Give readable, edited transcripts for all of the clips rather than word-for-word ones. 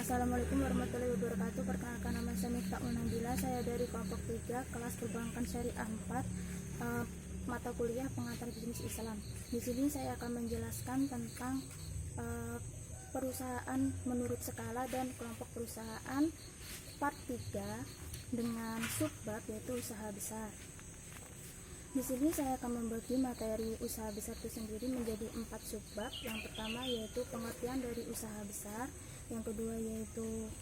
Assalamualaikum warahmatullahi wabarakatuh. Perkenalkan, nama saya Miftahul Nabila. Saya dari kelompok 3 kelas perbankan syariah 4, mata kuliah pengantar bisnis Islam. Di sini saya akan menjelaskan tentang perusahaan menurut skala dan kelompok perusahaan part 3 dengan subbab yaitu usaha besar. Di sini saya akan membagi materi usaha besar itu sendiri menjadi 4 subbab. Yang pertama yaitu pengertian dari usaha besar, yang kedua yaitu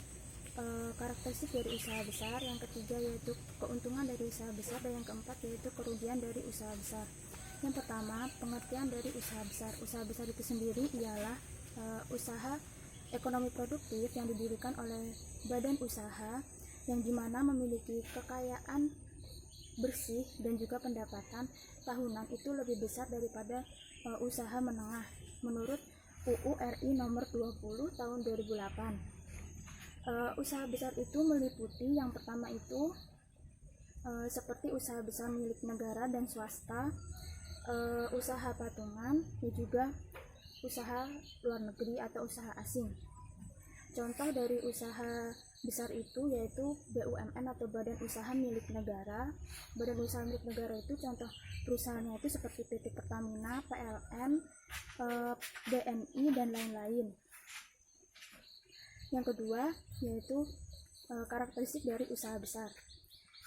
karakteristik dari usaha besar, yang ketiga yaitu keuntungan dari usaha besar, dan yang keempat yaitu kerugian dari usaha besar. Yang pertama, pengertian dari usaha besar. Usaha besar itu sendiri ialah usaha ekonomi produktif yang didirikan oleh badan usaha yang dimana memiliki kekayaan bersih dan juga pendapatan tahunan itu lebih besar daripada usaha menengah menurut UU RI nomor 20 tahun 2008. Usaha besar itu meliputi yang pertama itu seperti usaha besar milik negara dan swasta, usaha patungan, dan juga usaha luar negeri atau usaha asing. Contoh dari usaha besar itu yaitu BUMN atau Badan Usaha Milik Negara. Badan Usaha Milik Negara itu contoh perusahaannya itu seperti PT Pertamina, PLN, BNI, dan lain-lain. Yang kedua yaitu karakteristik dari usaha besar.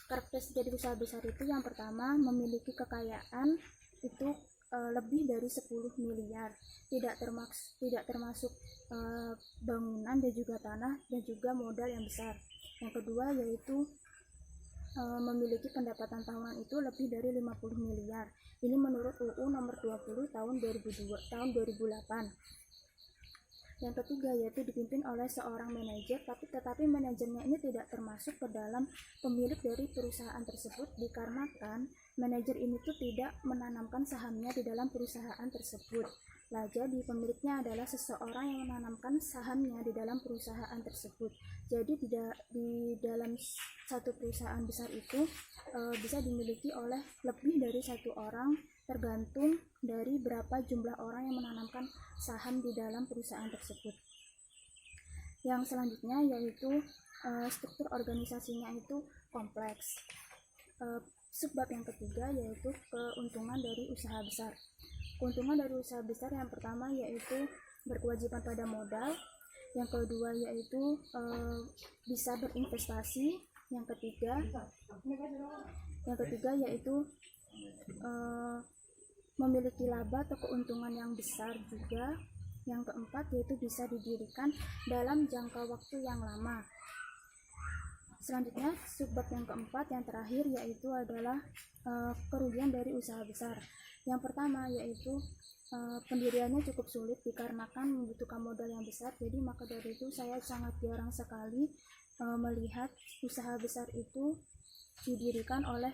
Karakteristik dari usaha besar itu yang pertama memiliki kekayaan itu lebih dari 10 miliar, tidak termasuk bangunan dan juga tanah dan juga modal yang besar. Yang kedua yaitu memiliki pendapatan tahunan itu lebih dari 50 miliar. Ini menurut UU nomor 20 tahun 2008. Yang ketiga yaitu dipimpin oleh seorang manajer, tetapi manajernya ini tidak termasuk ke dalam pemilik dari perusahaan tersebut dikarenakan manajer ini tuh tidak menanamkan sahamnya di dalam perusahaan tersebut. Nah, jadi pemiliknya adalah seseorang yang menanamkan sahamnya di dalam perusahaan tersebut. Jadi di dalam satu perusahaan besar itu bisa dimiliki oleh lebih dari satu orang, tergantung dari berapa jumlah orang yang menanamkan saham di dalam perusahaan tersebut. Yang selanjutnya yaitu struktur organisasinya itu kompleks. Subbab yang ketiga yaitu keuntungan dari usaha besar. Keuntungan dari usaha besar yang pertama yaitu berkewajiban pada modal, yang kedua yaitu bisa berinvestasi, yang ketiga yaitu memiliki laba atau keuntungan yang besar juga, yang keempat yaitu bisa didirikan dalam jangka waktu yang lama. Selanjutnya subbab yang keempat yang terakhir yaitu adalah kerugian dari usaha besar. Yang pertama yaitu pendiriannya cukup sulit dikarenakan membutuhkan modal yang besar. Jadi maka dari itu saya sangat jarang sekali melihat usaha besar itu didirikan oleh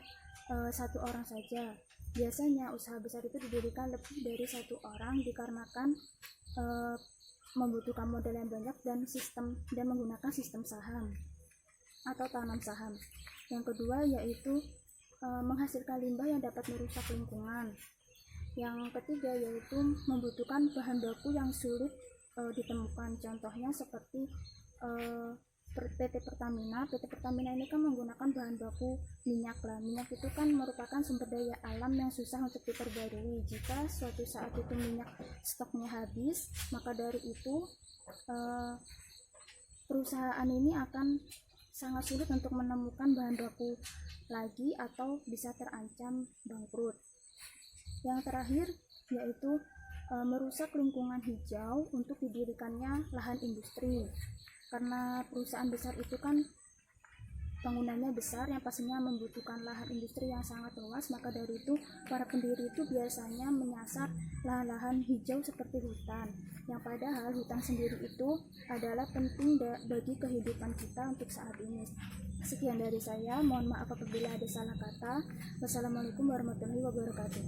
satu orang saja. Biasanya usaha besar itu didirikan lebih dari satu orang dikarenakan membutuhkan modal yang banyak dan menggunakan sistem saham atau tanam saham. Yang kedua yaitu menghasilkan limbah yang dapat merusak lingkungan. Yang ketiga yaitu membutuhkan bahan baku yang sulit ditemukan. Contohnya seperti PT Pertamina. PT Pertamina ini kan menggunakan bahan baku minyak lah. Minyak itu kan merupakan sumber daya alam yang susah untuk diperbarui. Jika suatu saat itu minyak stoknya habis, maka dari itu perusahaan ini akan sangat sulit untuk menemukan bahan baku lagi atau bisa terancam bangkrut. Yang terakhir yaitu merusak lingkungan hijau untuk didirikannya lahan industri. Karena perusahaan besar itu kan bangunannya besar yang pastinya membutuhkan lahan industri yang sangat luas, maka dari itu para pendiri itu biasanya menyasar lahan-lahan hijau seperti hutan, yang padahal hutan sendiri itu adalah penting bagi kehidupan kita untuk saat ini. Sekian dari saya, mohon maaf apabila ada salah kata. Wassalamualaikum warahmatullahi wabarakatuh.